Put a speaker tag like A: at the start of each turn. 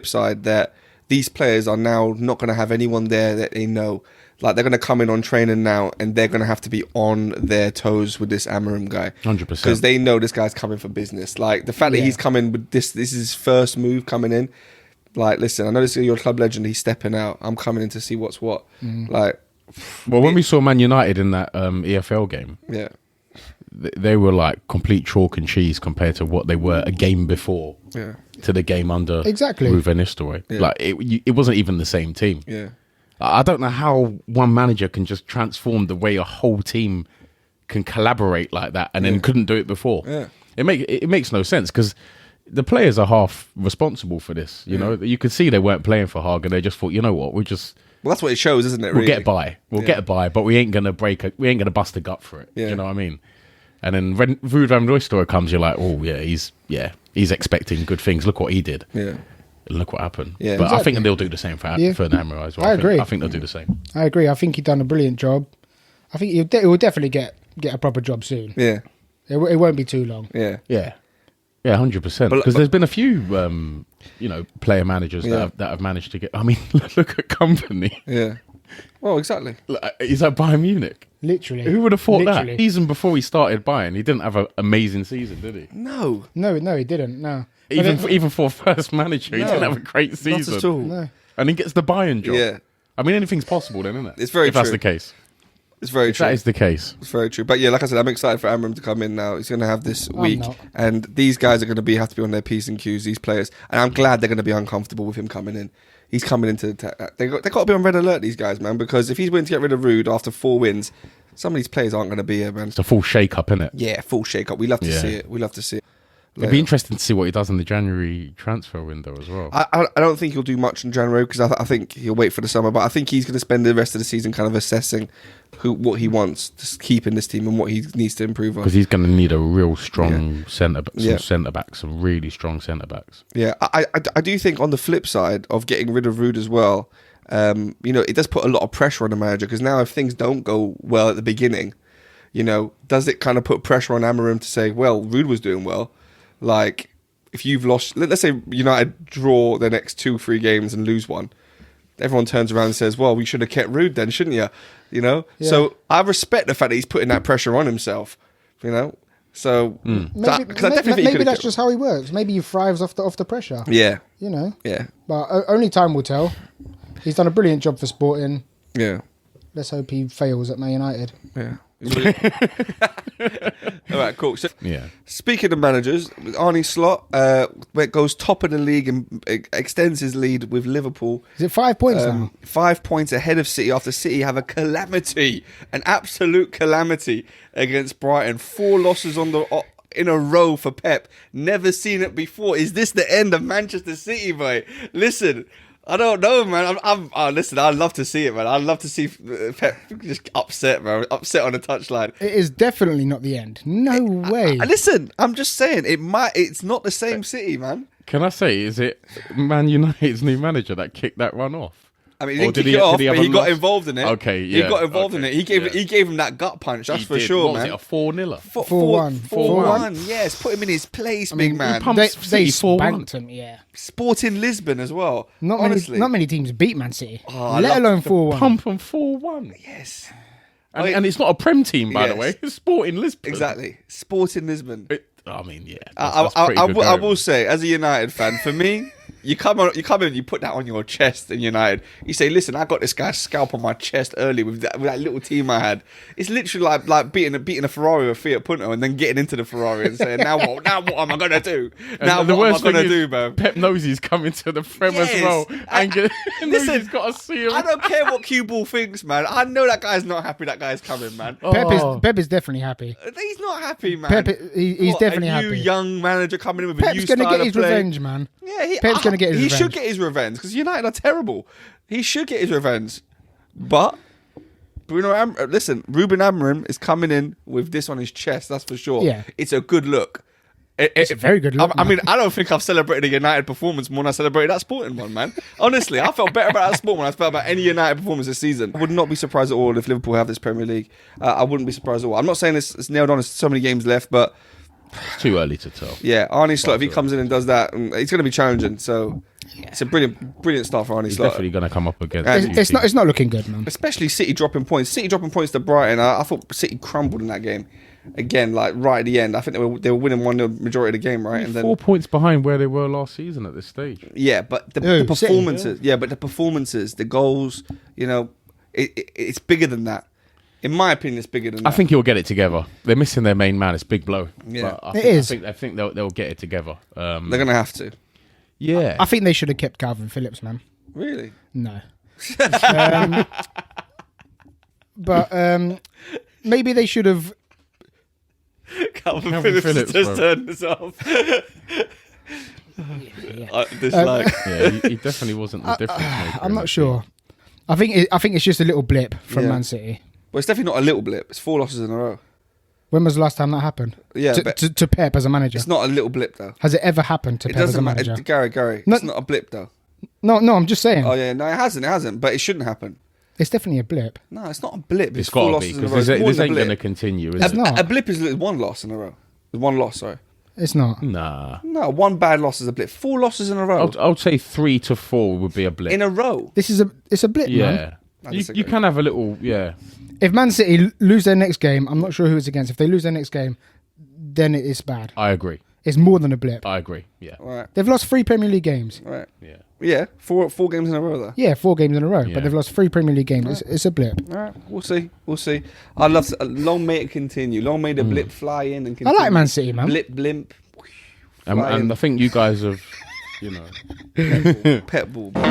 A: flip side that these players are now not going to have anyone there that they know. Like, they're going to come in on training now, and they're going to have to be on their toes with this AMORIM guy.
B: 100%.
A: Because they know this guy's coming for business. Like, the fact that he's coming with this is his first move coming in. Like, listen, I know this is your club legend. He's stepping out. I'm coming in to see what's what. Like,
B: well, when we saw Man United in that EFL game, they were like complete chalk and cheese compared to what they were a game before to the game under Ruven Nistelrooy. Like, it wasn't even the same team. I don't know how one manager can just transform the way a whole team can collaborate like that and then couldn't do it before. It makes no sense, because the players are half responsible for this. You know, you could see they weren't playing for Hagen. They just thought, you know what, well,
A: that's what it shows, isn't it?
B: We'll get by. We'll get by, but we ain't gonna bust a gut for it. You know what I mean? And then when Ruud van Nistelrooy comes, you're like, oh yeah, he's expecting good things. Look what he did. And look what happened. But I think they'll do the same for Namro as well.
C: I agree.
B: I think they'll do the same.
C: I agree. I think he's done a brilliant job. I think he will definitely get a proper job soon. It won't be too long.
B: 100%. Because there's been a few, player managers that have managed to get. I mean, look at Company.
A: Well, exactly.
B: He's at Bayern Munich.
C: Literally.
B: Who would have thought that? Season before he started Bayern, he didn't have an amazing season, did he?
A: No,
C: he didn't. No.
B: Even for first manager, he didn't have a great season.
A: Not at all.
C: No.
B: And he gets the Bayern job. I mean, anything's possible then, isn't it?
A: It's very
B: if
A: true.
B: That's the case.
A: It's very true.
B: That is the case.
A: It's very true. But yeah, like I said, I'm excited for AMORIM to come in now. He's going to have this week. And these guys are going to have to be on their P's and Q's, these players. And I'm glad they're going to be uncomfortable with him coming in. He's coming into they got to be on red alert, these guys, man, because if he's willing to get rid of Ruud after 4 wins, some of these players aren't going to be here, man.
B: It's a full shake-up, isn't it?
A: Yeah, full shake-up. We love to see it. We love to see it.
B: It'd be interesting to see what he does in the January transfer window as well.
A: I don't think he'll do much in January, because I think he'll wait for the summer. But I think he's going to spend the rest of the season kind of assessing what he wants to keep in this team and what he needs to improve on.
B: Because he's going to need a real strong centre-back, some really strong centre-backs.
A: Yeah, I do think on the flip side of getting rid of Ruud as well, it does put a lot of pressure on the manager, because now if things don't go well at the beginning, does it kind of put pressure on AMORIM to say, well, Ruud was doing well. Like, if you've lost, let's say United draw their next 2-3 games and lose one, everyone turns around and says, well, we should have kept Ruud then, shouldn't you? So I respect the fact that he's putting that pressure on himself, So,
C: maybe that's just how he works. Maybe he thrives off the pressure.
A: Yeah.
C: But only time will tell. He's done a brilliant job for Sporting.
A: Yeah.
C: Let's hope he fails at Man United.
A: Yeah. All right, cool. So, speaking of managers, Arne Slot goes top of the league and extends his lead with Liverpool.
C: Is it 5 points now?
A: 5 points ahead of City after City have an absolute calamity against Brighton. 4 losses in a row for Pep. Never seen it before. Is this the end of Manchester City, boy? Listen, I don't know, man. Listen, I'd love to see it, man. I'd love to see Pep just upset, man. Upset on the touchline.
C: It is definitely not the end. No way.
A: Listen, I'm just saying, it's not the same City, man.
B: Can I say, is it Man United's new manager that kicked that run off?
A: I mean, he didn't kick it off, but he got involved in it.
B: Okay,
A: He got involved in it. He gave him that gut punch, that's for sure, man.
B: Was it a 4-0?
C: 4-1.
A: 4-1, yes. Put him in his place, big man.
C: They spanked him, yeah.
A: Sporting Lisbon as well.
C: Not many teams beat Man City, let alone 4-1.
B: Pump and 4-1.
A: Yes.
B: And it's not a Prem team, by the way. It's Sporting Lisbon.
A: Exactly. Sporting Lisbon.
B: I mean, yeah.
A: I will say, as a United fan, for me, you come in, you put that on your chest in United. You say, listen, I got this guy's scalp on my chest early with that little team I had. It's literally like beating a Ferrari or Fiat Punto and then getting into the Ferrari and saying, now what am I going to do? Now what am I going to do, man?
B: Pep knows he's coming to the Prem as well. Listen, he's got to see him.
A: I don't care what cue ball thinks, man. I know that guy's not happy that guy's coming, man.
C: Pep is definitely happy.
A: He's not happy, man.
C: He's definitely happy.
A: A new young manager coming in with a new style of play.
C: Pep's going to get his revenge, man.
A: Yeah,
C: Pep's going to get his revenge.
A: He should get his revenge because United are terrible. He should get his revenge. But Ruben AMORIM is coming in with this on his chest, that's for sure.
C: Yeah.
A: It's a good look.
C: It's a very good look.
A: I mean, I don't think I've celebrated a United performance more than I celebrated that Sporting one, man. Honestly, I felt better about that Sporting one than I felt about any United performance this season. I would not be surprised at all if Liverpool have this Premier League. I wouldn't be surprised at all. I'm not saying it's nailed on, there's so many games left, but
B: it's too early to tell.
A: Yeah, Arne Slot, if he comes in and does that, it's going to be challenging. So It's a brilliant start for Arne
B: He's
A: Slot.
B: definitely going to come up against.
C: It's not looking good, man.
A: Especially City dropping points. City dropping points to Brighton. I thought City crumbled in that game. Again, like right at the end, I think they were winning 1-0 majority of the game, right?
B: And then 4 points behind where they were last season at this stage.
A: Yeah, but the performances, but the performances, the goals, you know, it's bigger than that. In my opinion, it's bigger than that.
B: I think he'll get it together. They're missing their main man. It's Big Blow.
A: Yeah,
B: I think they'll get it together.
A: They're gonna have to.
B: Yeah,
C: I think they should have kept Calvin Phillips, man.
A: Really?
C: No. But maybe they should have.
A: Calvin Phillips just turned this off.
B: He definitely wasn't the difference maker.
C: I'm not sure. I think it's just a little blip from Man City.
A: Well, it's definitely not a little blip. It's 4 losses in a row.
C: When was the last time that happened?
A: Yeah,
C: to Pep as a manager.
A: It's not a little blip though.
C: Has it ever happened to Pep as a manager?
A: Gary, it's not a blip though.
C: No, I'm just saying.
A: Oh yeah, no, it hasn't. But it shouldn't happen.
C: It's definitely a blip.
A: No, it's not a blip.
B: It's got to be because this ain't going to continue.
C: It's not.
A: A blip is 1 loss in a row. 1 loss, sorry.
C: It's not.
B: Nah.
A: No, 1 bad loss is a blip. 4 losses in a row.
B: I would say 3 to 4 would be a blip
A: in a row.
C: It's a blip, man.
B: Yeah, you can have a little. Yeah.
C: If Man City lose their next game, I'm not sure who it's against. If they lose their next game, then it is bad.
B: I agree.
C: It's more than a blip.
B: I agree. Yeah.
A: Right.
C: They've lost 3 Premier League games.
A: Right.
B: Yeah.
A: Yeah. 4 games in a row though.
C: Yeah, 4 games in a row.
B: Yeah.
C: But they've lost 3 Premier League games.
A: Right.
C: It's a blip.
A: All right. We'll see. I'd love to, long may it continue. Long may the blip fly in and continue.
C: I like Man City, man.
A: Blimp.
B: And I think you guys have, you know,
A: pet ball.
D: Bro.